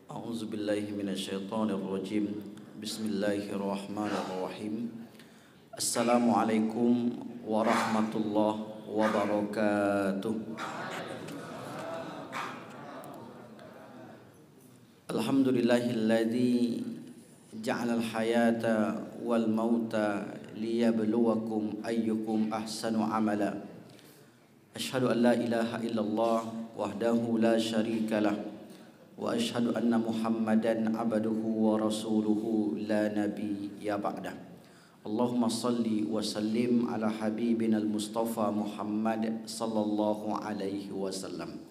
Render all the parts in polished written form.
A'udzu billahi minasyaitonir rajim. Bismillahirrahmanirrahim. Assalamualaikum warahmatullahi wabarakatuh. Alhamdulillahilladzi ja'alal hayata wal mauta liyabluwakum ayyukum ahsanu amala. Asyhadu an la ilaha illallah wahdahu la syarikalah wa asyhadu anna Muhammadan abduhu wa rasuluhu la nabiyya ba'dah. Allahumma salli wa sallim ala habibina al-Mustafa Muhammad sallallahu alaihi wasallam.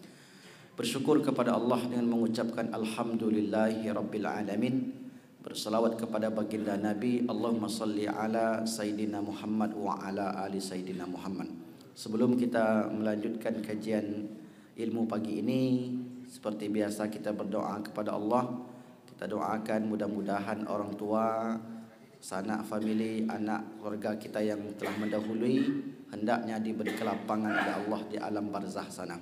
Bersyukur kepada Allah dengan mengucapkan alhamdulillahi rabbil alamin. Berselawat kepada baginda Nabi, Allahumma salli ala Sayyidina Muhammad wa ala ali Sayyidina Muhammad. Sebelum kita melanjutkan kajian ilmu pagi ini, seperti biasa kita berdoa kepada Allah. Kita doakan mudah-mudahan orang tua, sanak famili, anak keluarga kita yang telah mendahului hendaknya diberi kelapangan oleh Allah di alam barzah sana.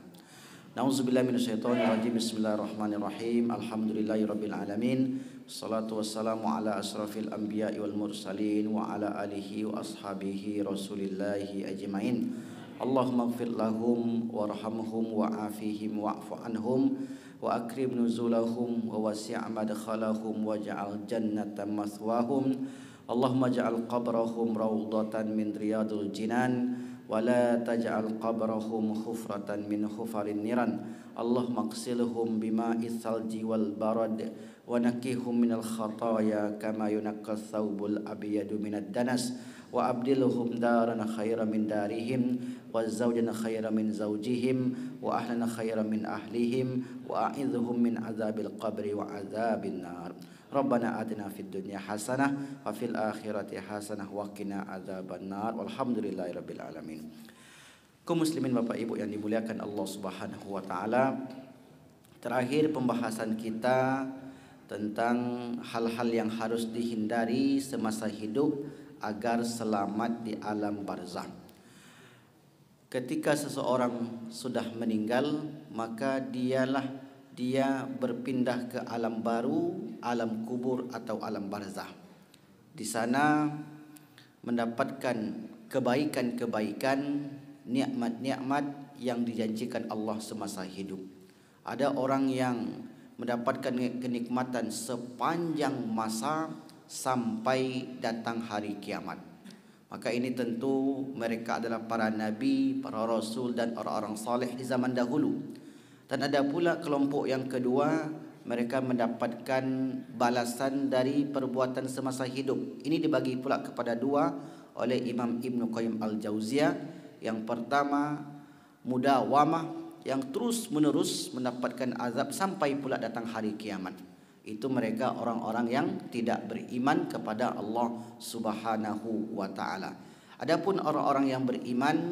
Nauzubillahi minasyaitonirrajim. Bismillahirrahmanirrahim. Alhamdulillahirabbil alamin. Wassalatu wassalamu ala asrafil anbiya'i wal mursalin wa ala alihi wa ashabihi rasulillahi ajmain. Allahumma ighfir lahum warhamhum wa'afihim wa'fu anhum wa akrim nuzulahum wa wasi' madkhalahum waj'al jannatan mathwahum. Allahumma ja'al qabrahum rawdatan min riyadil jinan wa la taj'al qabrahum khufratan min khufarin niran. Allahumma ighsilhum bima'is salji wal barad wa naqqihum minal khataaya kama yunaqqas thawbul abyadu minad danas wa abdilhum daran khairan min darihim wa zawjan khairan min zawjihim wa ahlan khairan min ahlihim wa a'idhhum min azabil qabri wa azabin nar. Rabbana atina fid dunya hasanah wa fil akhirati hasanah wa qina azaban nar. Walhamdulillahirabbil alamin. Kaum muslimin Bapak Ibu yang dimuliakan Allah Subhanahu wa taala, terakhir pembahasan kita tentang hal-hal yang harus dihindari semasa hidup agar selamat di alam barzah. Ketika seseorang sudah meninggal, maka dia berpindah ke alam baru, alam kubur atau alam barzah. Di sana mendapatkan kebaikan-kebaikan, nikmat-nikmat yang dijanjikan Allah semasa hidup. Ada orang yang mendapatkan kenikmatan sepanjang masa sampai datang hari kiamat. Maka ini tentu mereka adalah para nabi, para rasul dan orang-orang saleh di zaman dahulu. Dan ada pula kelompok yang kedua, mereka mendapatkan balasan dari perbuatan semasa hidup. Ini dibagi pula kepada dua oleh Imam Ibnu Qayyim Al-Jauziyah. Yang pertama, mudawamah, yang terus menerus mendapatkan azab sampai pula datang hari kiamat. Itu mereka orang-orang yang tidak beriman kepada Allah Subhanahu wa taala. Adapun orang-orang yang beriman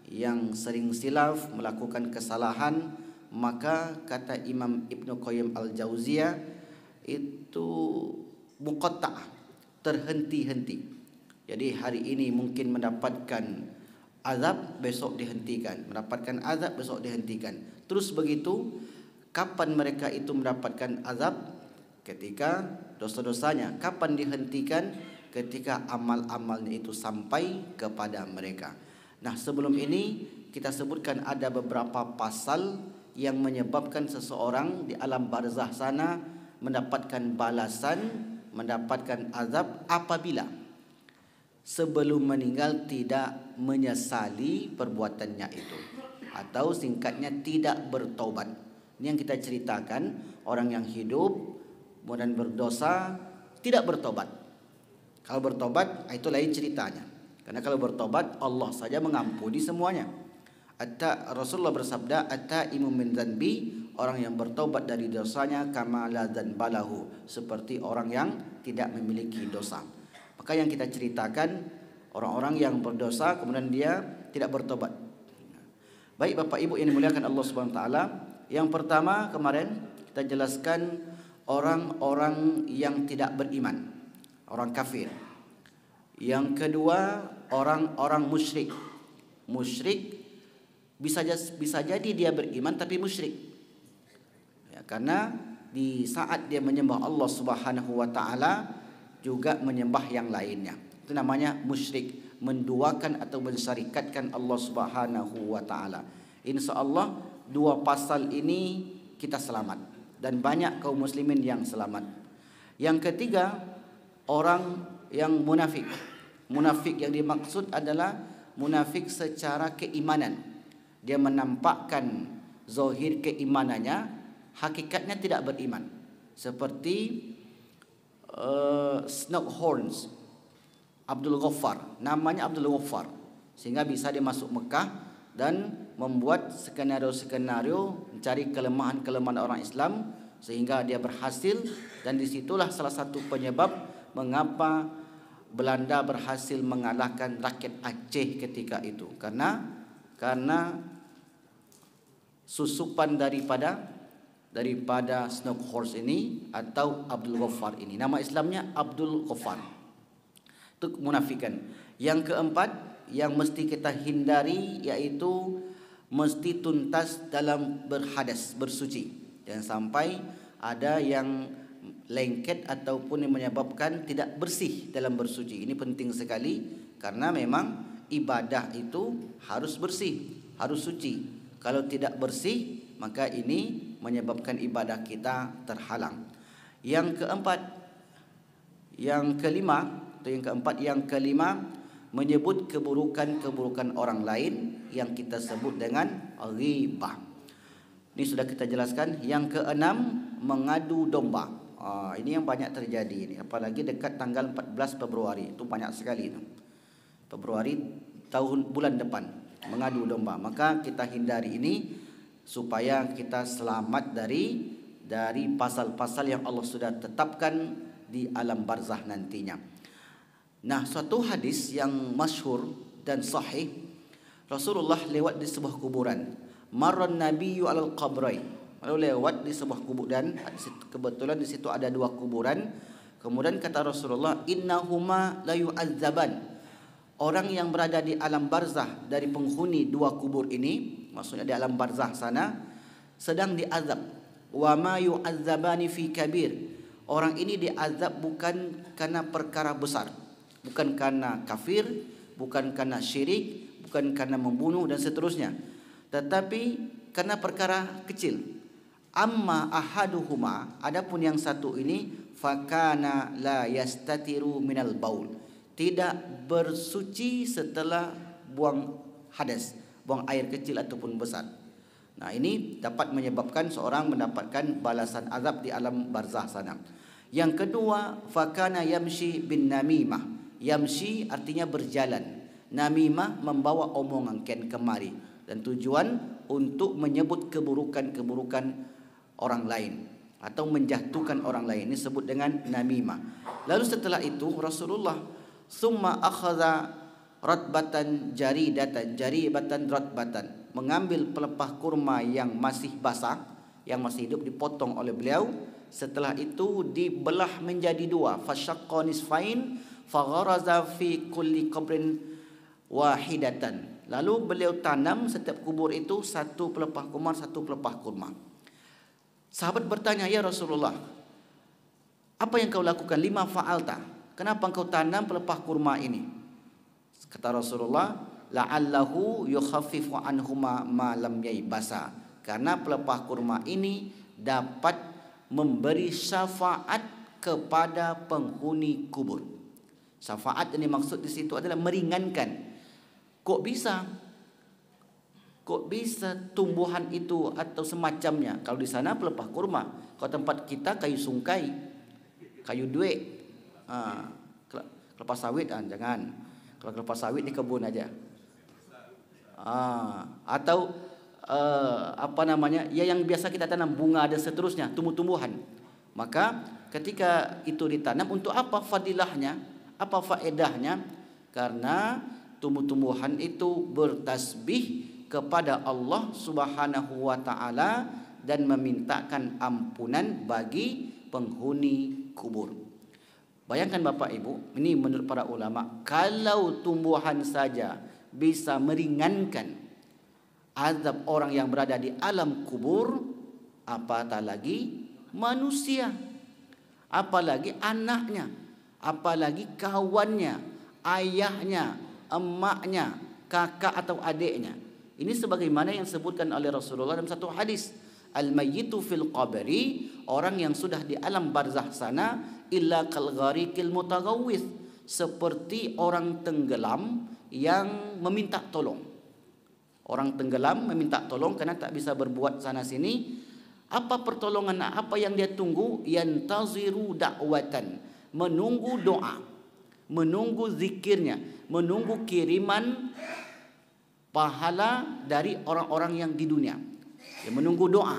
yang sering silaf, melakukan kesalahan, maka kata Imam Ibnu Qayyim Al-Jauziyah itu muqatta'ah, terhenti-henti. Jadi hari ini mungkin mendapatkan azab, besok dihentikan, mendapatkan azab, besok dihentikan. Terus begitu. Kapan mereka itu mendapatkan azab? Ketika dosa-dosanya. Kapan dihentikan? Ketika amal-amalnya itu sampai kepada mereka. Nah, sebelum ini kita sebutkan ada beberapa pasal yang menyebabkan seseorang di alam barzah sana mendapatkan balasan, mendapatkan azab apabila sebelum meninggal tidak menyesali perbuatannya itu, atau singkatnya tidak bertaubat. Ini yang kita ceritakan, orang yang hidup kemudian berdosa tidak bertobat. Kalau bertobat itu lain ceritanya. Karena kalau bertobat Allah saja mengampuni semuanya. Rasulullah bersabda, at-taimu min dzanbi, orang yang bertobat dari dosanya kama la dzanbalahu, seperti orang yang tidak memiliki dosa. Maka yang kita ceritakan orang-orang yang berdosa kemudian dia tidak bertobat. Baik Bapak Ibu yang dimuliakan Allah Subhanahu wa taala, yang pertama kemarin kita jelaskan orang-orang yang tidak beriman, orang kafir. Yang kedua, orang-orang musyrik. Musyrik bisa jadi dia beriman tapi musyrik. Ya, karena di saat dia menyembah Allah Subhanahu wa taala juga menyembah yang lainnya. Itu namanya musyrik, menduakan atau mensyarikatkan Allah Subhanahu wa taala. Insya-Allah dua pasal ini kita selamat dan banyak kaum muslimin yang selamat. Yang ketiga, orang yang munafik. Munafik yang dimaksud adalah munafik secara keimanan. Dia menampakkan zahir keimanannya, hakikatnya tidak beriman. Seperti Snowhorns, Abdul Ghaffar, namanya Abdul Ghaffar, sehingga bisa dia masuk Mekah dan membuat skenario-skenario mencari kelemahan-kelemahan orang Islam sehingga dia berhasil. Dan disitulah salah satu penyebab mengapa Belanda berhasil mengalahkan rakyat Aceh ketika itu, karena susupan daripada Snowhorns ini atau Abdul Ghaffar ini. Nama Islamnya Abdul Ghaffar. Itu kemunafikan. Yang keempat yang mesti kita hindari yaitu mesti tuntas dalam berhadas, bersuci. Jangan sampai ada yang lengket ataupun yang menyebabkan tidak bersih dalam bersuci. Ini penting sekali karena memang ibadah itu harus bersih, harus suci. Kalau tidak bersih, maka ini menyebabkan ibadah kita terhalang. Yang kelima, menyebut keburukan orang lain yang kita sebut dengan ghibah. Ini sudah kita jelaskan. Yang keenam, mengadu domba. Ini yang banyak terjadi ini, apalagi dekat tanggal 14 Februari. Itu banyak sekali itu. Februari bulan depan, mengadu domba. Maka kita hindari ini supaya kita selamat dari pasal-pasal yang Allah sudah tetapkan di alam barzah nantinya. Nah, suatu hadis yang masyhur dan sahih, Rasulullah lewat di sebuah kuburan. Marran nabiyyu alal qabrai. Lalu lewat di sebuah kuburan, kebetulan di situ ada dua kuburan. Kemudian kata Rasulullah, innahuma la yu'adzaban. Orang yang berada di alam barzah dari penghuni dua kubur ini, maksudnya di alam barzah sana, sedang diazab. Wa ma yu'adzabani fi kabir. Orang ini diazab bukan karena perkara besar, bukan karena kafir, bukan karena syirik, bukan karena membunuh dan seterusnya, tetapi karena perkara kecil. Amma ahaduhuma, adapun yang satu ini, fakana la yastatiru minal baul, tidak bersuci setelah buang hadas, buang air kecil ataupun besar. Nah, ini dapat menyebabkan seorang mendapatkan balasan azab di alam barzah sana. Yang kedua, fakana yamshi bin namimah. Yamshi artinya berjalan, namimah membawa omongan ken kemari, dan tujuan untuk menyebut keburukan-keburukan orang lain atau menjatuhkan orang lain. Ini disebut dengan namimah. Lalu setelah itu Rasulullah summa akhadha ratbatan jaribatan ratbatan, mengambil pelepah kurma yang masih basah, yang masih hidup, dipotong oleh beliau. Setelah itu dibelah menjadi dua, fasyaqqa nisfain fagharaza fi kulli qabrin wahidatan. Lalu beliau tanam setiap kubur itu satu pelepah kurma. Sahabat bertanya, ya Rasulullah, apa yang kau lakukan? Lima fa'alta, kenapa engkau tanam pelepah kurma ini? Kata Rasulullah, la'allahu yukhaffifu anhuma ma lam yaibasa, karena pelepah kurma ini dapat memberi syafaat kepada penghuni kubur. Syafaat ini maksud di situ adalah meringankan. Kok bisa tumbuhan itu atau semacamnya? Kalau di sana pelepah kurma, kalau tempat kita kayu sungkai, kayu duit, kelapa sawit jangan. Kalau kelapa sawit di kebun aja. Atau ya yang biasa kita tanam, bunga dan seterusnya, tumbuh-tumbuhan. Maka ketika itu ditanam, untuk apa fadilahnya? Apa faedahnya? Karena tumbuh-tumbuhan itu bertasbih kepada Allah Subhanahu wa taala dan memintakan ampunan bagi penghuni kubur. Bayangkan Bapak Ibu, ini menurut para ulama, kalau tumbuhan saja bisa meringankan azab orang yang berada di alam kubur, apatah lagi Manusia. Apalagi anaknya, apalagi kawannya, ayahnya, emaknya, kakak atau adiknya. Ini sebagaimana yang disebutkan oleh Rasulullah dalam satu hadis, al-mayyitu fil qabri, orang yang sudah di alam barzakh sana, illa kal gharikil mutaghawwith, seperti orang tenggelam yang meminta tolong. Orang tenggelam meminta tolong karena tak bisa berbuat sana sini. Apa pertolongan, apa yang dia tunggu? Yantaziru da'watan, menunggu doa, menunggu zikirnya, menunggu kiriman pahala dari orang-orang yang di dunia. Dia menunggu doa.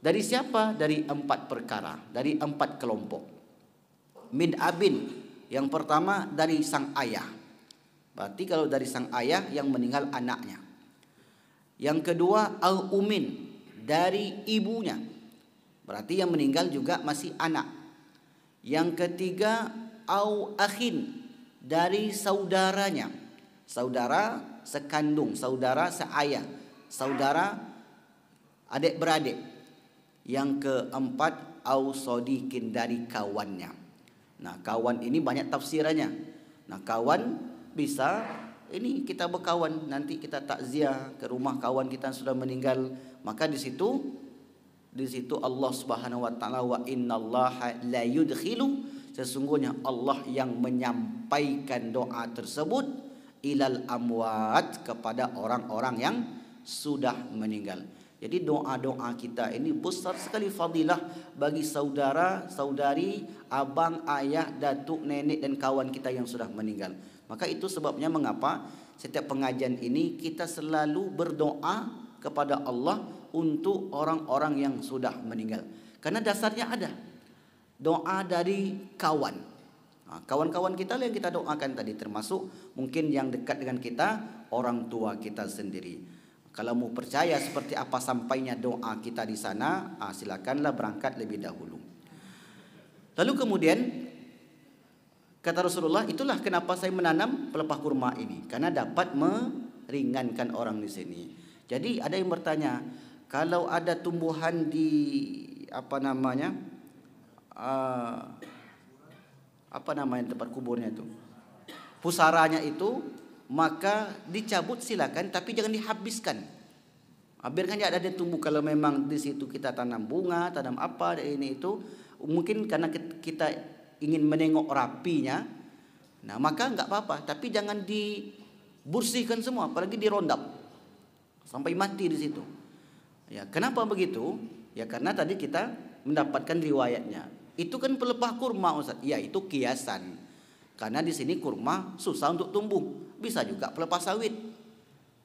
Dari siapa? Dari 4 perkara, dari 4 kelompok. Min abin, yang pertama dari sang ayah. Berarti kalau dari sang ayah yang meninggal anaknya. Yang kedua al umin, dari ibunya. Berarti yang meninggal juga masih anak. Yang ketiga au akhin, dari saudaranya. Saudara sekandung, saudara seayah, saudara adik beradik. Yang keempat au sodikin, dari kawannya. Nah, kawan ini banyak tafsirannya. Nah, kawan bisa ini kita berkawan, nanti kita takziah ke rumah kawan kita yang sudah meninggal. Maka di situ Allah Subhanahu wa taala, wa innallaha la yudkhilu, sesungguhnya Allah yang menyampaikan doa tersebut ilal amwat, kepada orang-orang yang sudah meninggal. Jadi doa-doa kita ini besar sekali fadilah bagi saudara, saudari, abang, ayah, datuk, nenek dan kawan kita yang sudah meninggal. Maka itu sebabnya mengapa setiap pengajian ini kita selalu berdoa kepada Allah untuk orang-orang yang sudah meninggal. Karena dasarnya ada doa dari kawan. Kawan-kawan kita yang kita doakan tadi, termasuk mungkin yang dekat dengan kita, orang tua kita sendiri. Kalau mau percaya seperti apa sampainya doa kita di sana, silakanlah berangkat lebih dahulu. Lalu kemudian kata Rasulullah, itulah kenapa saya menanam pelepah kurma ini, karena dapat meringankan orang di sini. Jadi ada yang bertanya, kalau ada tumbuhan di tempat kuburnya itu, pusaranya itu, maka dicabut silakan, tapi jangan dihabiskan. Biarkan dia ada tumbuh. Kalau memang di situ kita tanam bunga, tanam apa ini itu, mungkin karena kita ingin menengok rapinya, nah maka enggak apa-apa, tapi jangan dibersihkan semua, apalagi dirondap sampai mati di situ. Ya, kenapa begitu? Ya karena tadi kita mendapatkan riwayatnya. Itu kan pelepah kurma, Ustaz. Ya, itu kiasan. Karena di sini kurma susah untuk tumbuh. Bisa juga pelepah sawit.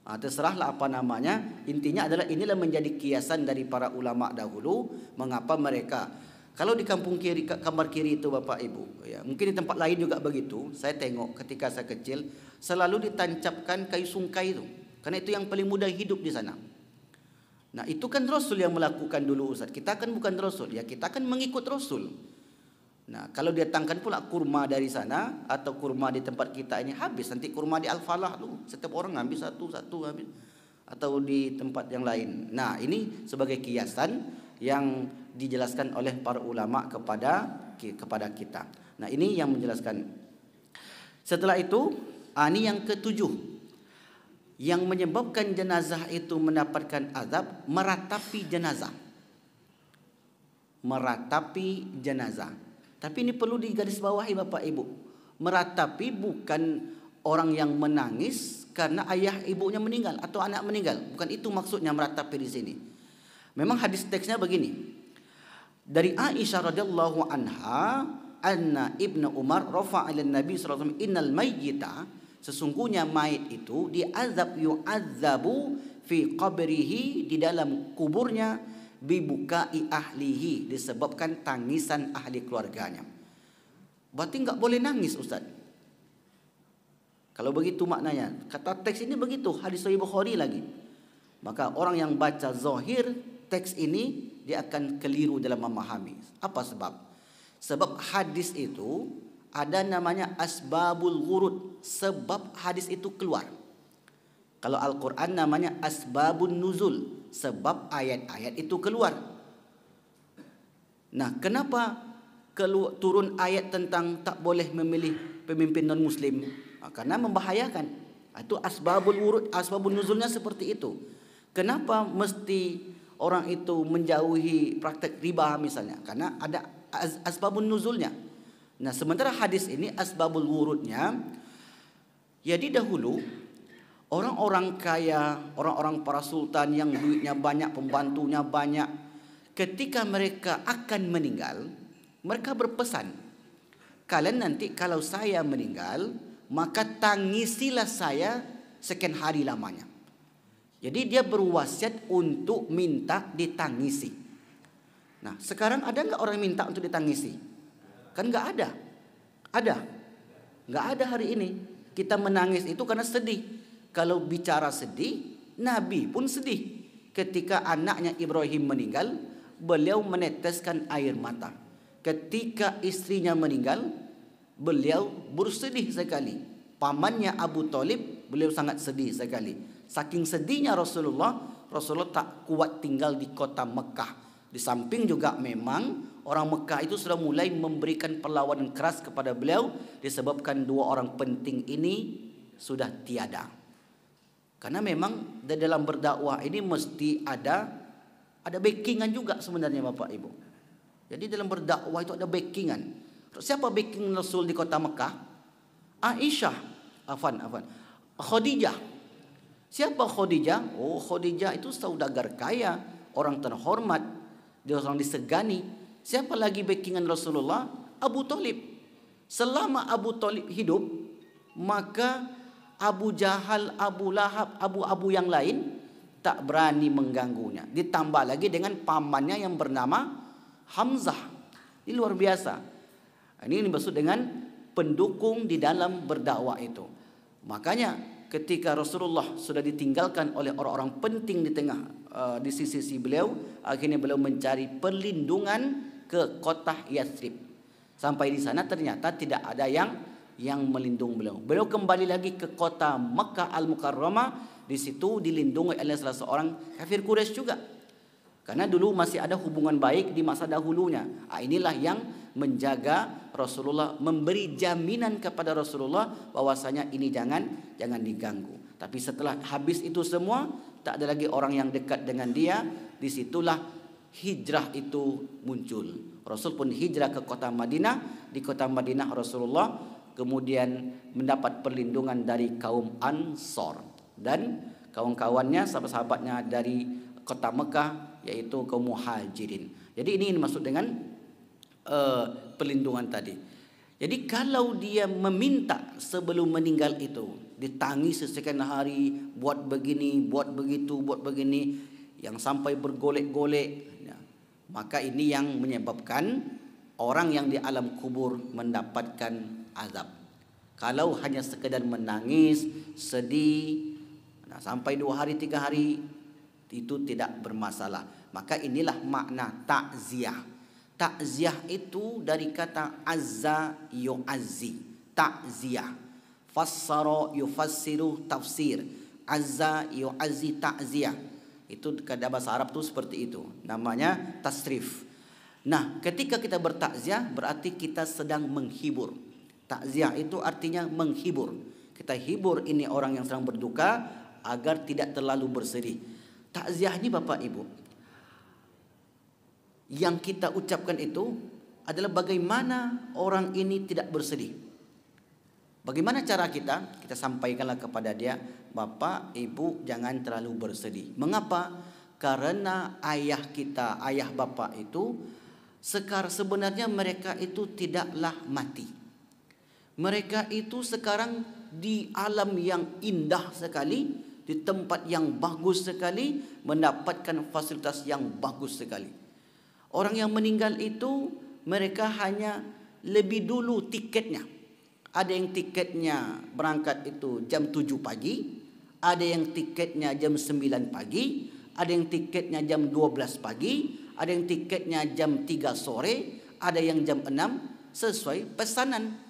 Terserahlah apa namanya. Intinya adalah inilah menjadi kiasan dari para ulama dahulu. Mengapa mereka, kalau di kampung kiri, kamar kiri itu Bapak Ibu, ya, mungkin di tempat lain juga begitu. Saya tengok ketika saya kecil selalu ditancapkan kayu sungkai itu. Karena itu yang paling mudah hidup di sana. Nah, itu kan Rasul yang melakukan dulu, Ustaz. Kita kan bukan Rasul, ya kita kan mengikut Rasul. Nah, kalau dia datangkan pula kurma dari sana atau kurma di tempat kita ini, habis nanti kurma di Al-Falah tuh, setiap orang ngambil satu-satu habis, atau di tempat yang lain. Nah, ini sebagai kiasan yang dijelaskan oleh para ulama kepada kita. Nah, ini yang menjelaskan. Setelah itu, ini yang ketujuh. Yang menyebabkan jenazah itu mendapatkan azab, meratapi jenazah. Meratapi jenazah. Tapi ini perlu digarisbawahi Bapak Ibu. Meratapi bukan orang yang menangis karena ayah ibunya meninggal atau anak meninggal. Bukan itu maksudnya meratapi di sini. Memang hadis teksnya begini. Dari Aisyah radhiyallahu anha, anna Ibnu Umar rafa'a ila Nabi sallallahu alaihi wasallam, innal mayyita, sesungguhnya mayit itu diazab, yu'adzabu fi qabrihi, di dalam kuburnya, bibukai ahlihi, disebabkan tangisan ahli keluarganya. Berarti enggak boleh nangis, Ustaz. Kalau begitu maknanya, kata teks ini begitu, hadis Sahih Bukhari lagi. Maka orang yang baca zahir teks ini, dia akan keliru dalam memahami. Apa sebab? Sebab hadis itu ada namanya asbabul wurud, sebab hadis itu keluar. Kalau Al-Quran namanya asbabun nuzul, sebab ayat-ayat itu keluar. Nah, kenapa turun ayat tentang tak boleh memilih pemimpin non-Muslim? Karena membahayakan. Itu asbabul wurud, asbabun nuzulnya seperti itu. Kenapa mesti orang itu menjauhi praktek riba misalnya? Karena ada asbabun nuzulnya. Nah, sementara hadis ini asbabul wurudnya, jadi dahulu orang-orang kaya, orang-orang para sultan yang duitnya banyak, pembantunya banyak, ketika mereka akan meninggal, mereka berpesan, kalian nanti kalau saya meninggal, maka tangisilah saya sekian hari lamanya. Jadi dia berwasiat untuk minta ditangisi. Nah, sekarang ada nggak orang minta untuk ditangisi? Kan nggak ada. Ada? Nggak ada hari ini. Kita menangis itu karena sedih. Kalau bicara sedih, Nabi pun sedih. Ketika anaknya Ibrahim meninggal, beliau meneteskan air mata. Ketika istrinya meninggal, beliau bersedih sekali. Pamannya Abu Talib, beliau sangat sedih sekali. Saking sedihnya Rasulullah tak kuat tinggal di kota Mekah. Di samping juga memang orang Mekah itu sudah mulai memberikan perlawanan keras kepada beliau disebabkan dua orang penting ini sudah tiada. Karena memang di dalam berdakwah ini mesti ada backingan juga sebenarnya Bapak Ibu. Jadi dalam berdakwah itu ada backingan. Siapa backing Rasul di kota Mekah? Aisyah, Khadijah. Siapa Khadijah? Oh, Khadijah itu saudagar kaya, orang terhormat, dia orang disegani. Siapa lagi backingan Rasulullah? Abu Talib. Selama Abu Talib hidup, maka Abu Jahal, Abu Lahab, abu-abu yang lain tak berani mengganggunya. Ditambah lagi dengan pamannya yang bernama Hamzah. Ini luar biasa. Ini dimaksud dengan pendukung di dalam berdakwah itu. Makanya ketika Rasulullah sudah ditinggalkan oleh orang-orang penting di tengah di sisi beliau, akhirnya beliau mencari perlindungan ke kota Yathrib. Sampai di sana ternyata tidak ada yang melindungi beliau. Beliau kembali lagi ke kota Makkah Al-Mukarramah. Di situ dilindungi oleh salah seorang kafir Quraisy juga. Karena dulu masih ada hubungan baik di masa dahulunya. Inilah yang menjaga Rasulullah, memberi jaminan kepada Rasulullah bahwasanya ini jangan diganggu. Tapi setelah habis itu semua, tak ada lagi orang yang dekat dengan dia. Disitulah hijrah itu muncul. Rasul pun hijrah ke kota Madinah. Di kota Madinah Rasulullah kemudian mendapat perlindungan dari kaum Ansor dan kawan-kawannya, sahabat-sahabatnya dari kota Mekah, yaitu kaum Muhajirin. Jadi ini dimaksud dengan perlindungan tadi. Jadi kalau dia meminta sebelum meninggal itu, ditangis sekian hari, buat begini, buat begitu, buat begini, yang sampai bergolek-golek, ya, maka ini yang menyebabkan orang yang di alam kubur mendapatkan azab. Kalau hanya sekedar menangis, sedih, sampai 2 hari 3 hari, itu tidak bermasalah. Maka inilah makna takziah. Takziah itu dari kata azza yu'azzi. Takziah. Fassara yufassiru tafsir. Azza yu'azzi takziah. Itu kata bahasa Arab itu seperti itu. Namanya tasrif. Nah, ketika kita bertakziah berarti kita sedang menghibur. Takziah itu artinya menghibur. Kita hibur ini orang yang sedang berduka agar tidak terlalu bersedih. Takziah ini Bapak Ibu, yang kita ucapkan itu adalah bagaimana orang ini tidak bersedih. Bagaimana cara kita? Kita sampaikanlah kepada dia, Bapak, Ibu jangan terlalu bersedih. Mengapa? Karena ayah kita, ayah bapak itu sebenarnya mereka itu tidaklah mati. Mereka itu sekarang di alam yang indah sekali, di tempat yang bagus sekali, mendapatkan fasilitas yang bagus sekali. Orang yang meninggal itu mereka hanya lebih dulu tiketnya. Ada yang tiketnya berangkat itu jam 7 pagi, ada yang tiketnya jam 9 pagi, ada yang tiketnya jam 12 pagi, ada yang tiketnya jam 3 sore, ada yang jam 6, sesuai pesanan.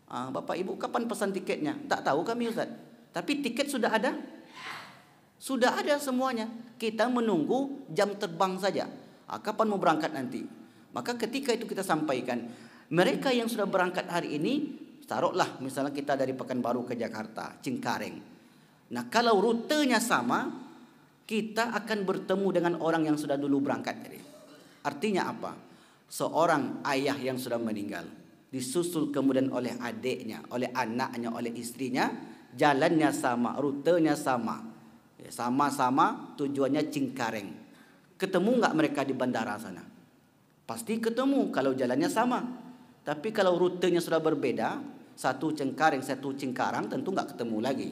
Bapak Ibu kapan pesan tiketnya? Tak tahu kami Ustaz. Tapi tiket sudah ada? Sudah ada semuanya. Kita menunggu jam terbang saja. Kapan mau berangkat nanti? Maka ketika itu kita sampaikan, mereka yang sudah berangkat hari ini, taruhlah misalnya kita dari Pekanbaru ke Jakarta, Cengkareng. Nah, kalau rutenya sama, kita akan bertemu dengan orang yang sudah dulu berangkat. Artinya apa? Seorang ayah yang sudah meninggal, disusul kemudian oleh adiknya, oleh anaknya, oleh istrinya, jalannya sama, rutenya sama, sama-sama tujuannya Cengkareng. Ketemu nggak mereka di bandara sana? Pasti ketemu kalau jalannya sama. Tapi kalau rutenya sudah berbeda, satu Cengkareng, satu Cikarang, tentu nggak ketemu lagi.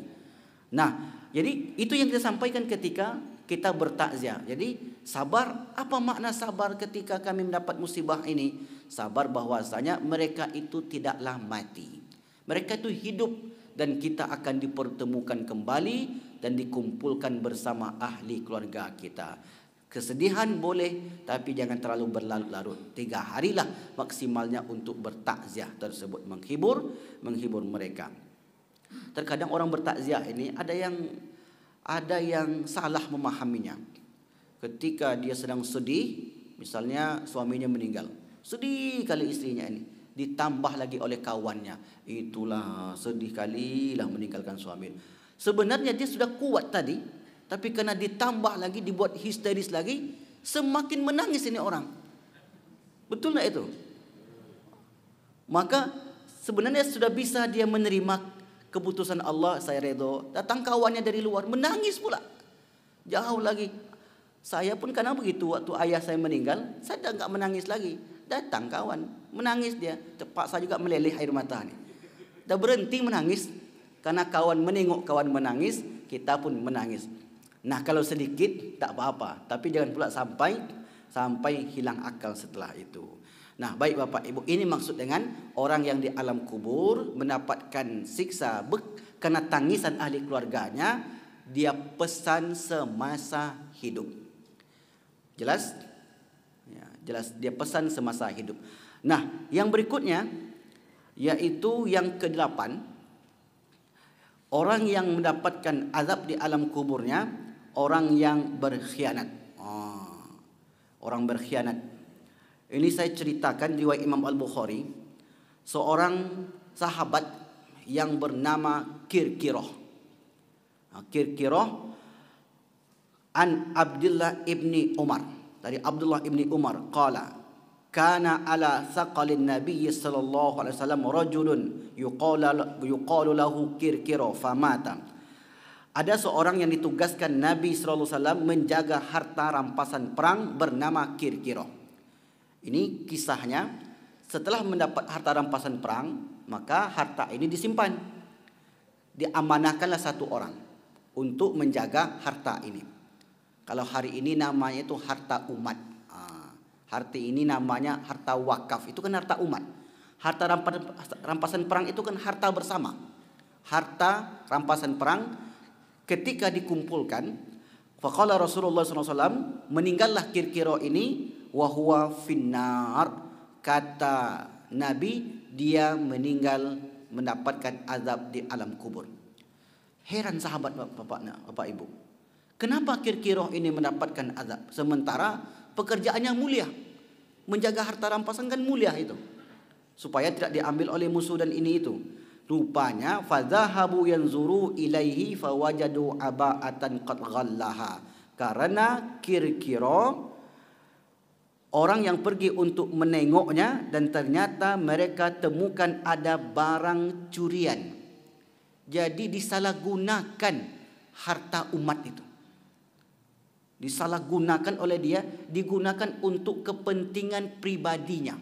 Nah, jadi itu yang kita sampaikan ketika kita bertakziah. Jadi sabar, apa makna sabar ketika kami mendapat musibah ini? Sabar bahwasanya mereka itu tidaklah mati. Mereka itu hidup dan kita akan dipertemukan kembali dan dikumpulkan bersama ahli keluarga kita. Kesedihan boleh, tapi jangan terlalu berlarut-larut. 3 harilah maksimalnya untuk bertakziah tersebut, menghibur mereka. Terkadang orang bertakziah ini ada yang salah memahaminya. Ketika dia sedang sedih, misalnya suaminya meninggal, sedih kali istrinya ini, ditambah lagi oleh kawannya, itulah sedih kali lah meninggalkan suami. Sebenarnya dia sudah kuat tadi, tapi karena ditambah lagi, dibuat histeris lagi, semakin menangis ini orang. Betul tak itu? Maka sebenarnya sudah bisa dia menerima keputusan Allah, saya redha. Datang kawannya dari luar, menangis pula. Jauh lagi. Saya pun karena begitu, waktu ayah saya meninggal, saya dah enggak menangis lagi. Datang kawan, menangis dia. Terpaksa juga meleleh air mata ni. Dah berhenti menangis karena kawan menengok kawan menangis, kita pun menangis. Nah, kalau sedikit tak apa-apa, tapi jangan pula sampai hilang akal setelah itu. Nah, baik Bapak Ibu, ini maksud dengan orang yang di alam kubur mendapatkan siksa karena tangisan ahli keluarganya, dia pesan semasa hidup. Jelas? Ya, jelas, dia pesan semasa hidup. Nah, yang berikutnya yaitu yang ke-8, orang yang mendapatkan azab di alam kuburnya, orang yang berkhianat. Orang berkhianat. Ini saya ceritakan riwayat Imam Al-Bukhari, seorang sahabat yang bernama Kirkiroh. Kirkiroh an Abdullah ibni Umar, dari Abdullah ibni Umar, qala kana ala saqalin Nabi sallallahu alaihi wasallam rajulun yuqalu lahu Kirkiroh famata. Ada seorang yang ditugaskan Nabi sallallahu alaihi wasallam menjaga harta rampasan perang bernama Kirkiroh. Ini kisahnya, setelah mendapat harta rampasan perang, maka harta ini disimpan. Diamanahkanlah satu orang untuk menjaga harta ini. Kalau hari ini namanya itu harta umat. Harta ini namanya harta wakaf, itu kan harta umat. Harta rampasan perang itu kan harta bersama. Harta rampasan perang ketika dikumpulkan, faqala Rasulullah SAW, meninggallah Kirkiroh ini, wahuwa finnar, kata Nabi, dia meninggal mendapatkan azab di alam kubur. Heran sahabat Bapak Ibu, kenapa Kirkiroh ini mendapatkan azab sementara pekerjaannya mulia? Menjaga harta rampasan kan mulia itu, supaya tidak diambil oleh musuh dan ini itu. Rupanya fadhahabu yanzuru ilaihi fawajadu aba'atan qad ghallaha, karena Kirkiroh, orang yang pergi untuk menengoknya, dan ternyata mereka temukan ada barang curian. Jadi disalahgunakan harta umat itu. Disalahgunakan oleh dia, digunakan untuk kepentingan pribadinya.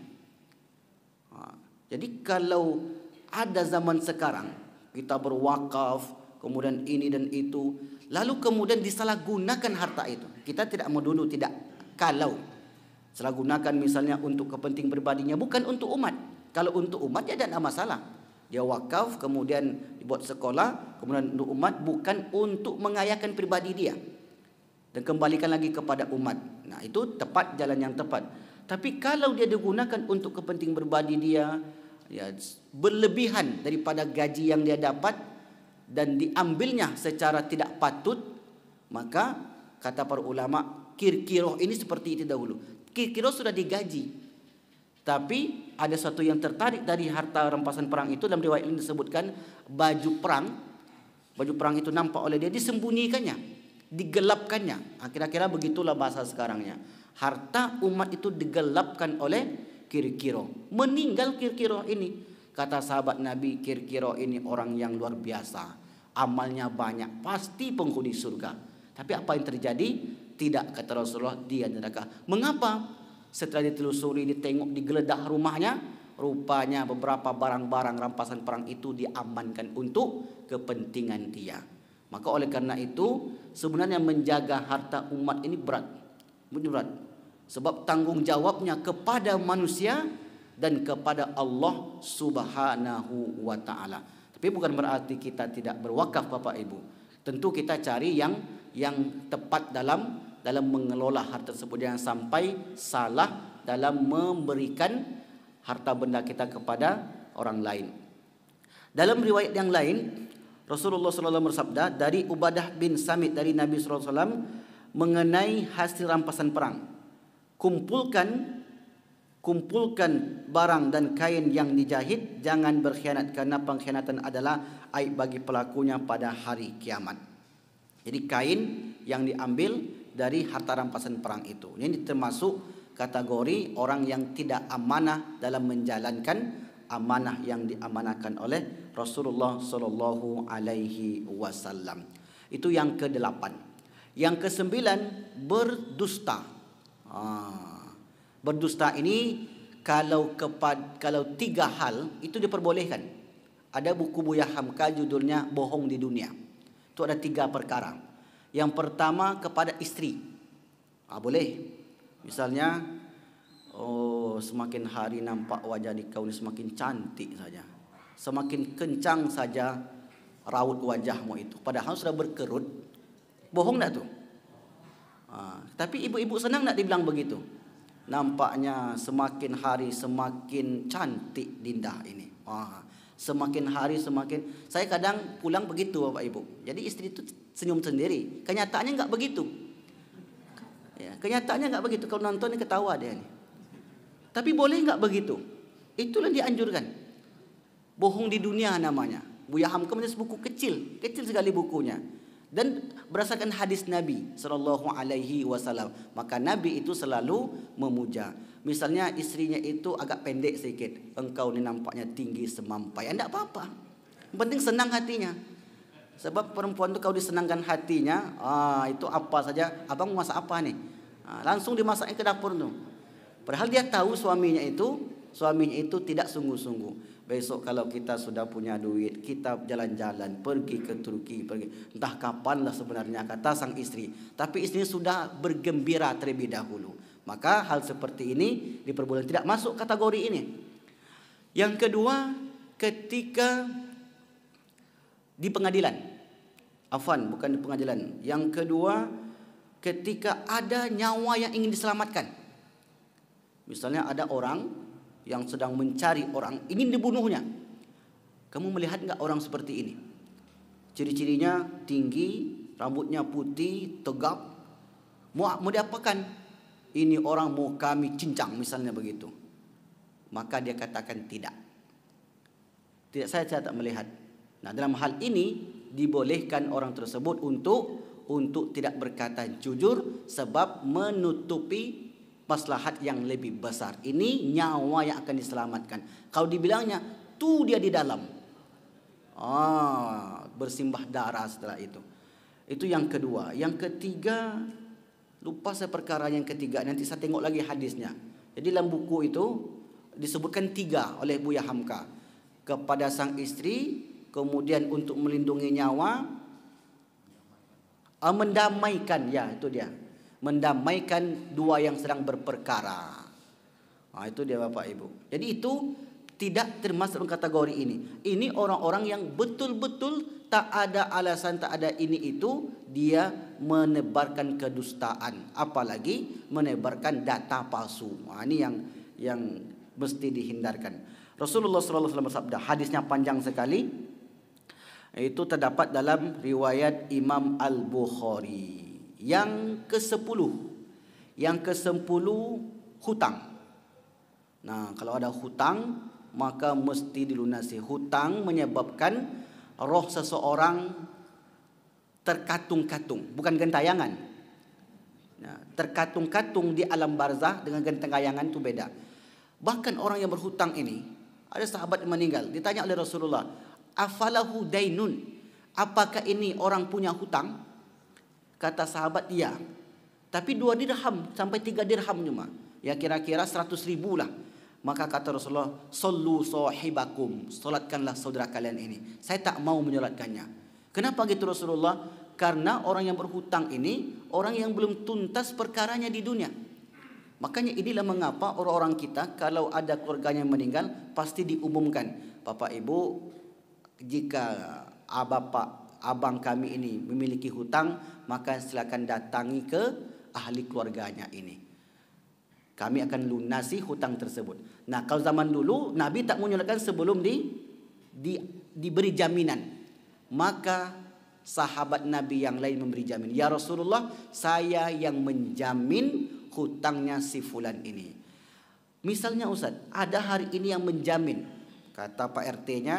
Jadi kalau ada zaman sekarang kita berwakaf, kemudian ini dan itu, lalu kemudian disalahgunakan harta itu, kita tidak menuduh, tidak, kalau salah gunakan misalnya untuk kepentingan pribadinya, bukan untuk umat. Kalau untuk umat ya tidak ada masalah. Dia wakaf, kemudian dibuat sekolah, kemudian untuk umat, bukan untuk mengayakan pribadi dia dan kembalikan lagi kepada umat. Nah, itu tepat, jalan yang tepat. Tapi kalau dia digunakan untuk kepentingan pribadi dia, ya, berlebihan daripada gaji yang dia dapat dan diambilnya secara tidak patut, maka kata para ulama, Kirkiroh ini seperti itu dahulu. Kirkiroh sudah digaji, Tapi ada satu yang tertarik dari harta rampasan perang itu. Dalam riwayat ini disebutkan baju perang. Baju perang itu nampak oleh dia, disembunyikannya, digelapkannya. Kira-kira begitulah bahasa sekarangnya. Harta umat itu digelapkan oleh Kirkiro. Meninggal Kirkiro ini. Kata sahabat Nabi, Kirkiro ini orang yang luar biasa. Amalnya banyak, pasti penghuni surga. Tapi apa yang terjadi? Tidak, kata Rasulullah, dia neraka. Mengapa? Setelah ditelusuri, ditengok, digeledah rumahnya, rupanya beberapa barang-barang rampasan perang itu diamankan untuk kepentingan dia. Maka oleh karena itu, sebenarnya menjaga harta umat ini berat. Berat. Sebab tanggung jawabnya kepada manusia dan kepada Allah Subhanahu wa ta'ala. Tapi bukan berarti kita tidak berwakaf, Bapak Ibu. Tentu kita cari yang tepat dalam mengelola harta tersebut. Jangan sampai salah dalam memberikan harta benda kita kepada orang lain. Dalam riwayat yang lain, Rasulullah SAW bersabda dari Ubadah bin Samit dari Nabi SAW mengenai hasil rampasan perang. Kumpulkan barang dan kain yang dijahit, jangan berkhianat karena pengkhianatan adalah aib bagi pelakunya pada hari kiamat. Jadi kain yang diambil dari harta rampasan perang itu, ini termasuk kategori orang yang tidak amanah dalam menjalankan amanah yang diamanahkan oleh Rasulullah sallallahu alaihi wasallam. Itu yang ke-8. Yang ke-9, berdusta. Berdusta ini kalau 3 hal itu diperbolehkan. Ada buku Buya Hamka judulnya Bohong di Dunia. Itu ada 3 perkara. Yang pertama kepada istri. Boleh. Misalnya, semakin hari nampak wajah kau ini semakin cantik saja. Semakin kencang saja raut wajahmu itu. Padahal sudah berkerut. Bohong tak tu? Tapi ibu-ibu senang tak dibilang begitu? Nampaknya semakin hari semakin cantik Dinda ini. Semakin hari semakin. Saya kadang pulang begitu, Bapak Ibu. Jadi istri itu senyum sendiri. Kenyataannya enggak begitu. Ya, kenyataannya enggak begitu. Kalau nonton ni ketawa dia ni. Tapi boleh enggak begitu? Itulah dianjurkan. Bohong di Dunia namanya. Buya Hamka menulis buku kecil sekali bukunya. Dan berdasarkan hadis Nabi sallallahu alaihi wasallam, maka Nabi itu selalu memuja. Misalnya istrinya itu agak pendek sedikit, engkau ni nampaknya tinggi semampai. Tidak apa-apa. Yang penting senang hatinya. Sebab perempuan itu kau disenangkan hatinya, itu apa saja, abang masak apa nih? Langsung dimasaknya ke dapur tu. Padahal dia tahu suaminya itu tidak sungguh-sungguh. Besok kalau kita sudah punya duit, kita jalan-jalan, pergi ke Turki, entah kapan lah sebenarnya, kata sang istri. Tapi istrinya sudah bergembira terlebih dahulu. Maka hal seperti ini diperbolehkan, tidak masuk kategori ini. Yang kedua, ketika di pengadilan. Bukan di pengadilan. Yang kedua, ketika ada nyawa yang ingin diselamatkan. Misalnya ada orang yang sedang mencari orang, ingin dibunuhnya. Kamu melihat enggak orang seperti ini? Ciri-cirinya tinggi, rambutnya putih, tegap. Mau diapakan? Ini orang mau kami cincang, misalnya begitu. Maka dia katakan tidak. Tidak, saya tak melihat. Nah, dalam hal ini dibolehkan orang tersebut untuk tidak berkata jujur, sebab menutupi maslahat yang lebih besar. Ini nyawa yang akan diselamatkan. Kalau dibilangnya tu dia di dalam, bersimbah darah setelah itu. Itu yang kedua. Yang ketiga, lupa saya perkara yang ketiga. Nanti saya tengok lagi hadisnya. Jadi dalam buku itu disebutkan 3 oleh Buya Hamka. Kepada sang istri, kemudian untuk melindungi nyawa, mendamaikan, ya itu dia. Mendamaikan 2 yang sedang berperkara. Itu dia Bapak Ibu. Jadi itu tidak termasuk kategori ini. Ini orang-orang yang betul-betul tak ada alasan, tak ada ini itu, dia menebarkan kedustaan, apalagi menebarkan data palsu. Ini yang mesti dihindarkan. Rasulullah SAW bersabda, hadisnya panjang sekali. Itu terdapat dalam riwayat Imam Al-Bukhari. Yang ke-10, hutang. Nah, kalau ada hutang maka mesti dilunasi. Hutang menyebabkan roh seseorang terkatung-katung, bukan gentayangan. Nah, terkatung-katung di alam barzah dengan gentayangan itu beda. Bahkan orang yang berhutang ini, ada sahabat yang meninggal, ditanya oleh Rasulullah, afalahu dainun, apakah ini orang punya hutang? Kata sahabat, iya. Tapi 2 dirham sampai 3 dirham cuma. Ya kira-kira 100 ribu lah. Maka kata Rasulullah, sallu sahibakum, solatkanlah saudara kalian ini. Saya tak mau menyolatkannya. Kenapa gitu Rasulullah? Karena orang yang berhutang ini orang yang belum tuntas perkaranya di dunia. Makanya inilah mengapa orang-orang kita kalau ada keluarganya yang meninggal pasti diumumkan, Bapak Ibu, jika abang kami ini memiliki hutang, maka silakan datangi ke ahli keluarganya ini. Kami akan lunasi hutang tersebut. Nah, kalau zaman dulu Nabi tak menyolatkan sebelum diberi jaminan. Maka sahabat Nabi yang lain memberi jamin. Ya Rasulullah, saya yang menjamin hutangnya si fulan ini. Misalnya Ustaz, ada hari ini yang menjamin. Kata Pak RT-nya,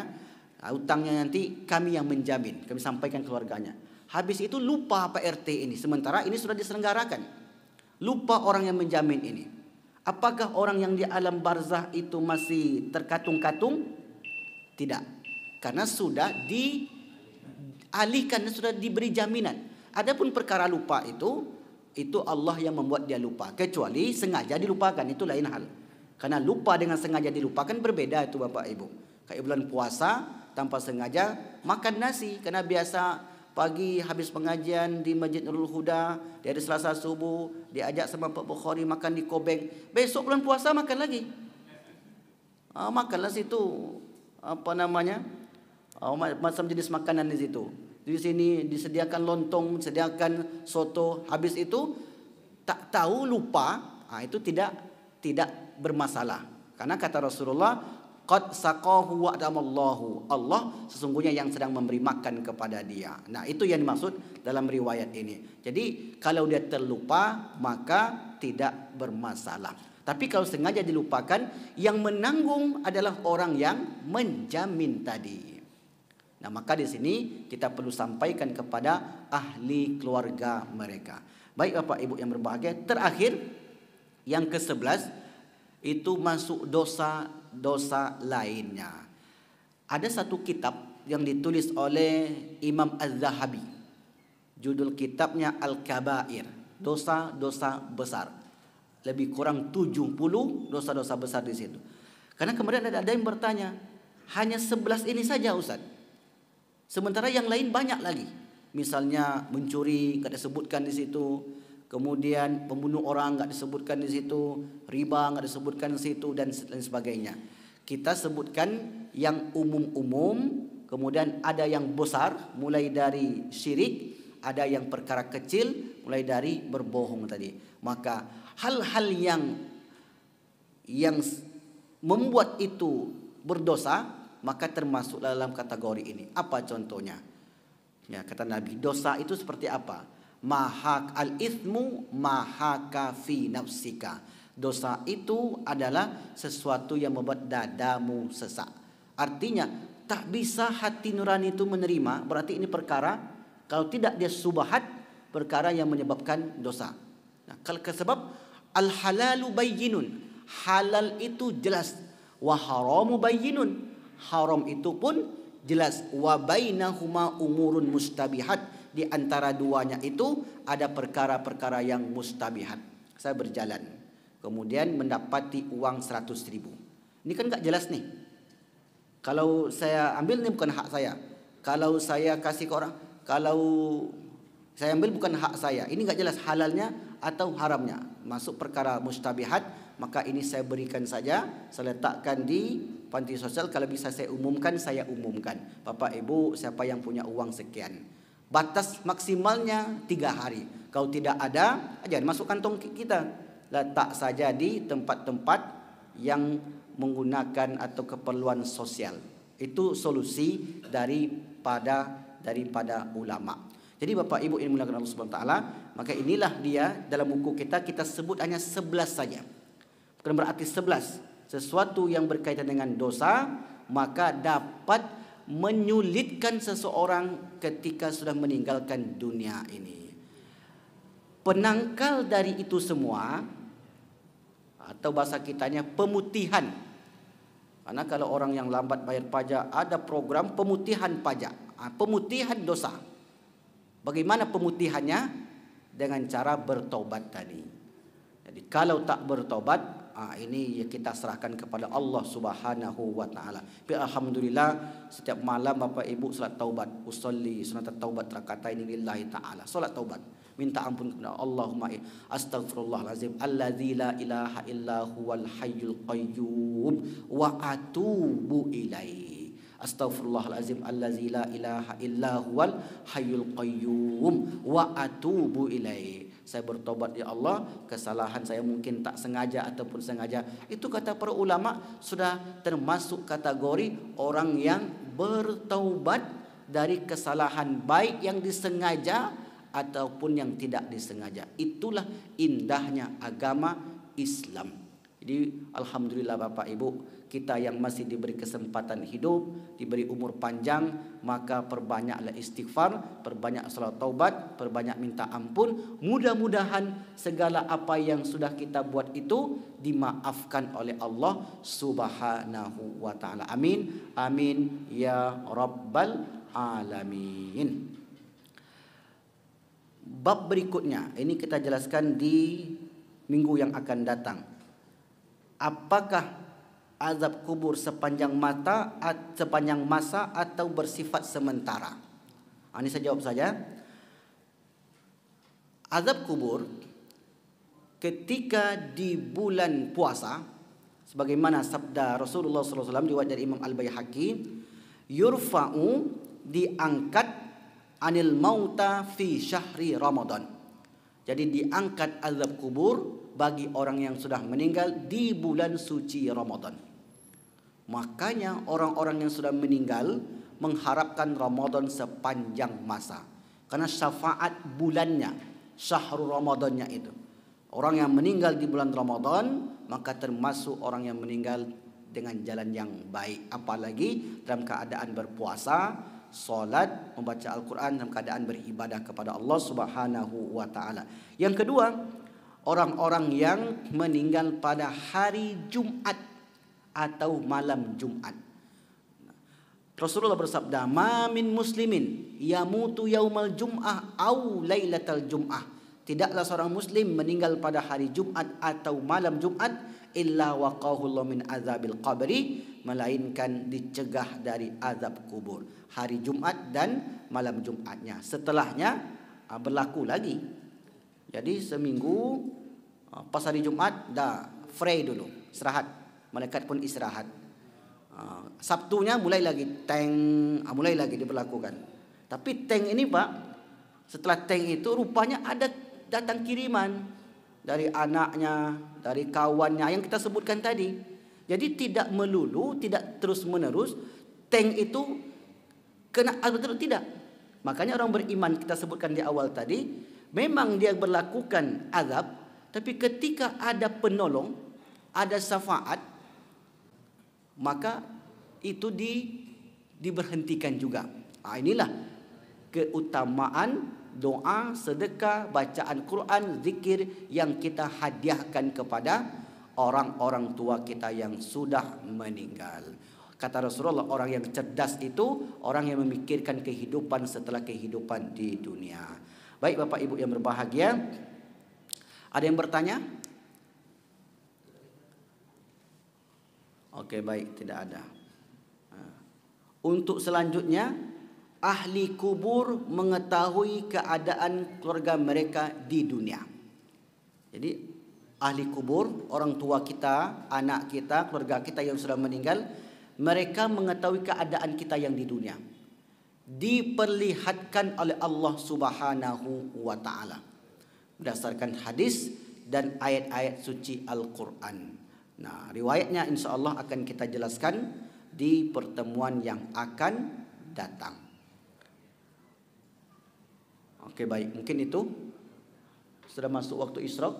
hutangnya nanti kami yang menjamin. Kami sampaikan keluarganya. Habis itu lupa Pak RT ini. Sementara ini sudah diselenggarakan. Lupa orang yang menjamin ini. Apakah orang yang di alam barzah itu masih terkatung-katung? Tidak. Karena sudah dialihkan, sudah diberi jaminan. Adapun perkara lupa itu Allah yang membuat dia lupa. Kecuali sengaja dilupakan, itu lain hal. Karena lupa dengan sengaja dilupakan berbeda itu Bapak Ibu. Kayak bulan puasa tanpa sengaja makan nasi. Karena biasa pagi habis pengajian di Masjid Nurul Huda, di hari Selasa subuh diajak sama Pak Bukhari makan di Kobeng. Besok bulan puasa makan lagi. Makanlah situ macam jenis makanan di situ. Di sini disediakan lontong, disediakan soto. Habis itu tak tahu lupa, itu tidak bermasalah. Karena kata Rasulullah, qad saqahu wa'damallahu, Allah sesungguhnya yang sedang memberi makan kepada dia. Nah, itu yang dimaksud dalam riwayat ini. Jadi kalau dia terlupa maka tidak bermasalah. Tapi kalau sengaja dilupakan, yang menanggung adalah orang yang menjamin tadi. Nah, maka di sini kita perlu sampaikan kepada ahli keluarga mereka. Baik Bapak Ibu yang berbahagia, terakhir yang ke-11 itu masuk dosa lainnya. Ada satu kitab yang ditulis oleh Imam Az-Zahabi. Judul kitabnya Al-Kabair, dosa-dosa besar. Lebih kurang 70 dosa-dosa besar di situ. Karena kemudian ada yang bertanya, hanya 11 ini saja Ustaz. Sementara yang lain banyak lagi. Misalnya mencuri enggak disebutkan di situ. Kemudian membunuh orang enggak disebutkan di situ, riba enggak disebutkan di situ dan lain sebagainya. Kita sebutkan yang umum-umum, kemudian ada yang besar mulai dari syirik, ada yang perkara kecil mulai dari berbohong tadi. Maka hal-hal yang membuat itu berdosa maka termasuk dalam kategori ini. Apa contohnya? Ya, kata Nabi, dosa itu seperti apa? Mahak al-ithmu mahaka fi nafsika. Dosa itu adalah sesuatu yang membuat dadamu sesak. Artinya tak bisa hati nurani itu menerima. Berarti ini perkara, kalau tidak dia subahat, perkara yang menyebabkan dosa. Nah, kalau sebab al-halalu bayyinun, halal itu jelas, wa haramu bayyinun, haram itu pun jelas, wa bainahuma umurun mustabihat, di antara duanya itu ada perkara-perkara yang mustabihat. Saya berjalan, kemudian mendapati uang 100 ribu. Ini kan enggak jelas nih. Kalau saya ambil ini bukan hak saya. Kalau saya kasih ke orang, kalau saya ambil bukan hak saya. Ini enggak jelas halalnya atau haramnya. Masuk perkara mustabihat, maka ini saya berikan saja, saya letakkan di panti sosial. Kalau bisa saya umumkan, saya umumkan. Bapak Ibu, siapa yang punya uang sekian, batas maksimalnya 3 hari. Kalau tidak ada, jangan masuk kantong kita. Letak saja di tempat-tempat yang menggunakan atau keperluan sosial. Itu solusi daripada ulama. Jadi Bapak Ibu yang dimuliakan Allah Subhanahu wa taala, maka inilah dia dalam buku kita sebut hanya 11 saja. Bukan berarti 11. sesuatu yang berkaitan dengan dosa, maka dapat menyulitkan seseorang ketika sudah meninggalkan dunia ini. Penangkal dari itu semua, atau bahasa kitanya pemutihan. Karena kalau orang yang lambat bayar pajak, ada program pemutihan pajak, pemutihan dosa. Bagaimana pemutihannya? Dengan cara bertobat tadi. Jadi kalau tak bertobat, ini kita serahkan kepada Allah Subhanahu wa taala. Alhamdulillah, setiap malam Bapak Ibu salat taubat, usolli sunat taubat rakaatain lillahi taala. Salat taubat, minta ampun kepada Allahumma astaghfirullahalazim alladzi la ilaha illa huwal hayyul qayyum wa atubu ilaihi. Astaghfirullahalazim allazi la ilaha illa huwal hayyul qayyum wa atubu ilaihi. Saya bertobat ya Allah, kesalahan saya mungkin tak sengaja ataupun sengaja. Itu kata para ulama sudah termasuk kategori orang yang bertaubat dari kesalahan baik yang disengaja ataupun yang tidak disengaja. Itulah indahnya agama Islam. Jadi alhamdulillah Bapak Ibu, kita yang masih diberi kesempatan hidup, diberi umur panjang, maka perbanyaklah istighfar, perbanyak salat taubat, perbanyak minta ampun. Mudah-mudahan segala apa yang sudah kita buat itu dimaafkan oleh Allah Subhanahu wa taala. Amin. Amin ya rabbal alamin. Bab berikutnya ini kita jelaskan di minggu yang akan datang. Apakah azab kubur sepanjang masa atau bersifat sementara? Ini saya jawab saja. Azab kubur ketika di bulan puasa, sebagaimana sabda Rasulullah SAW riwayat dari Imam Al-Baihaqi, yurfa'u, diangkat, anil mauta fi syahri Ramadan. Jadi diangkat azab kubur bagi orang yang sudah meninggal di bulan suci Ramadan. Makanya orang-orang yang sudah meninggal mengharapkan Ramadan sepanjang masa. Karena syafaat bulannya, syahrul Ramadannya itu. Orang yang meninggal di bulan Ramadan, maka termasuk orang yang meninggal dengan jalan yang baik. Apalagi dalam keadaan berpuasa, solat, membaca Al-Quran, dalam keadaan beribadah kepada Allah Subhanahu wa ta'ala. Yang kedua, orang-orang yang meninggal pada hari Jumat atau malam Jumat. Rasulullah bersabda, "Ma min muslimin yamutu yaumal jum'ah au lailatal jum'ah." Tidaklah seorang muslim meninggal pada hari Jumat atau malam Jumat illa waqahu Allah min azabil qabri, melainkan dicegah dari azab kubur. Hari Jumat dan malam Jumatnya. Setelahnya berlaku lagi. Jadi seminggu pas hari Jumat dah free dulu, istirahat. Malaikat pun istirahat. Sabtunya mulai lagi mulai lagi diberlakukan. Tapi tank ini Pak, setelah tank itu rupanya ada datang kiriman dari anaknya, dari kawannya yang kita sebutkan tadi. Jadi tidak melulu, tidak terus menerus tank itu kena azab, tidak. Makanya orang beriman kita sebutkan di awal tadi, memang dia berlakukan azab, tapi ketika ada penolong, ada syafaat, maka itu diberhentikan juga. Inilah keutamaan doa, sedekah, bacaan Quran, zikir yang kita hadiahkan kepada orang-orang tua kita yang sudah meninggal. Kata Rasulullah, orang yang cerdas itu orang yang memikirkan kehidupan setelah kehidupan di dunia. Baik Bapak Ibu yang berbahagia, ada yang bertanya? Oke, baik, tidak ada. Untuk selanjutnya, ahli kubur mengetahui keadaan keluarga mereka di dunia. Jadi ahli kubur, orang tua kita, anak kita, keluarga kita yang sudah meninggal, mereka mengetahui keadaan kita yang di dunia. Diperlihatkan oleh Allah Subhanahu wa ta'ala berdasarkan hadis dan ayat-ayat suci Al-Quran. Nah, riwayatnya insya Allah akan kita jelaskan di pertemuan yang akan datang. Oke, baik, mungkin itu sudah masuk waktu isyraq.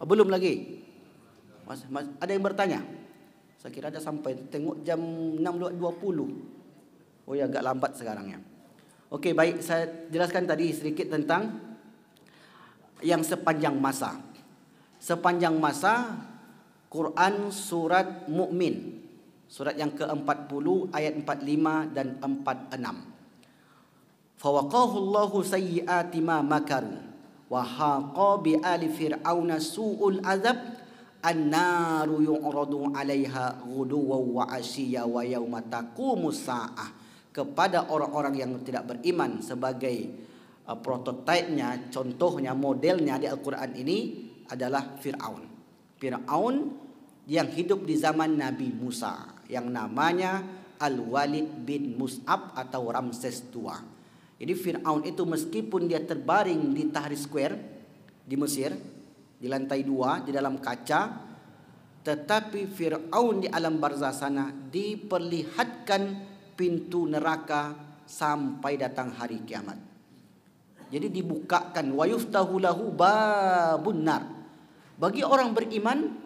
Belum lagi. Ada yang bertanya? Saya kira dah sampai. Tengok jam 6.20. Oh ya, agak lambat sekarang ya. Okey, baik, saya jelaskan tadi sedikit tentang yang sepanjang masa. Sepanjang masa Quran surat Mukmin, surat yang ke-40 ayat 45 dan 46. Fawaqahu Allahu sayyiati ma makaru wa haqa bi ali fir'auna su'ul azab annaru yu'radu 'alaiha ghuduwan wa 'ashiyya wa yauma taqumus sa'ah. Kepada orang-orang yang tidak beriman sebagai prototipenya, contohnya, modelnya di Al-Quran ini adalah Fir'aun. Fir'aun yang hidup di zaman Nabi Musa, yang namanya Al-Walid bin Mus'ab atau Ramses II. Jadi Fir'aun itu meskipun dia terbaring di Tahrir Square di Mesir, di lantai 2 di dalam kaca, tetapi Fir'aun di alam barzah sana diperlihatkan pintu neraka sampai datang hari kiamat. Jadi dibukakan, wa yuftahu lahu babun nar. Bagi orang beriman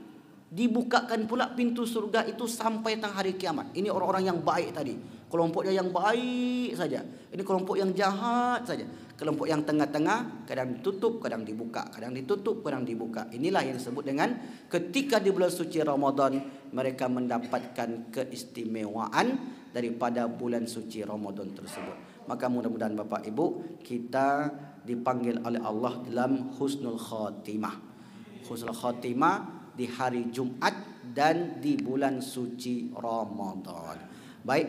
dibukakan pula pintu surga itu sampai datang hari kiamat. Ini orang-orang yang baik tadi. Kelompoknya yang baik saja. Ini kelompok yang jahat saja. Kelompok yang tengah-tengah, kadang ditutup, kadang dibuka, kadang ditutup, kadang dibuka. Inilah yang disebut dengan ketika di bulan suci Ramadan mereka mendapatkan keistimewaan daripada bulan suci Ramadan tersebut. Maka mudah-mudahan Bapak Ibu kita dipanggil oleh Allah dalam husnul khatimah. Husnul khatimah di hari Jumat dan di bulan suci Ramadan. Baik,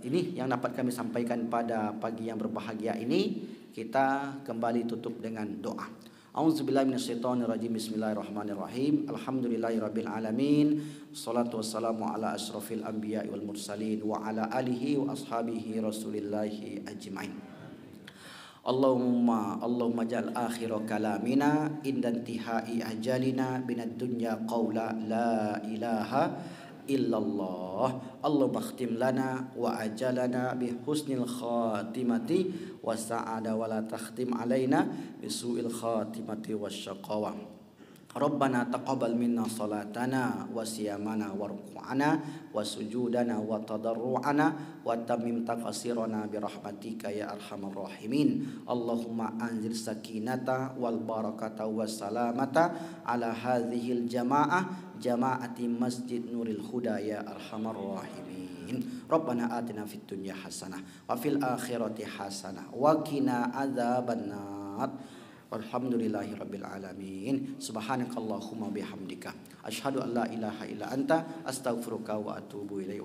ini yang dapat kami sampaikan pada pagi yang berbahagia ini. Kita kembali tutup dengan doa. A'udzubillahi minasyaitonirrajim. Bismillahirrahmanirrahim. Alhamdulillahirabbil alamin. Shalatu wassalamu ala asyrafil anbiya'i wal mursalin wa ala alihi wa ashabihi rasulillahi ajmain. Allahumma ja'al akhira kalamina inda intihai ajalina binad dunya qawla la ilaha illallah. Allahumma khtim lana wa ajalana bi husnil khatimati was sa'ada wa la takhtim alaina bi su'il khatimati wasyaqawa. Rabbana taqabbal minna salatana wa siyamana wa ruku'ana wa sujudana wa tadarru'ana wa tamim taqsirana bi rahmatika ya arhamar rahimin. Allahumma anzil sakinata wal barakata was salamata ala hadhil jamaah jamaati Masjid Nuril Huda ya arhamar rahimin. Rabbana atina fid dunya hasanah wa fil akhirati hasanah wa qina adzabannar. Walhamdulillahirabbil alamin. Subhanakallahumma bihamdika asyhadu an la ilaha illa anta astaghfiruka wa atubu ilaik.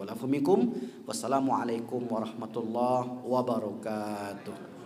Wassalamualaikum warahmatullahi wabarakatuh.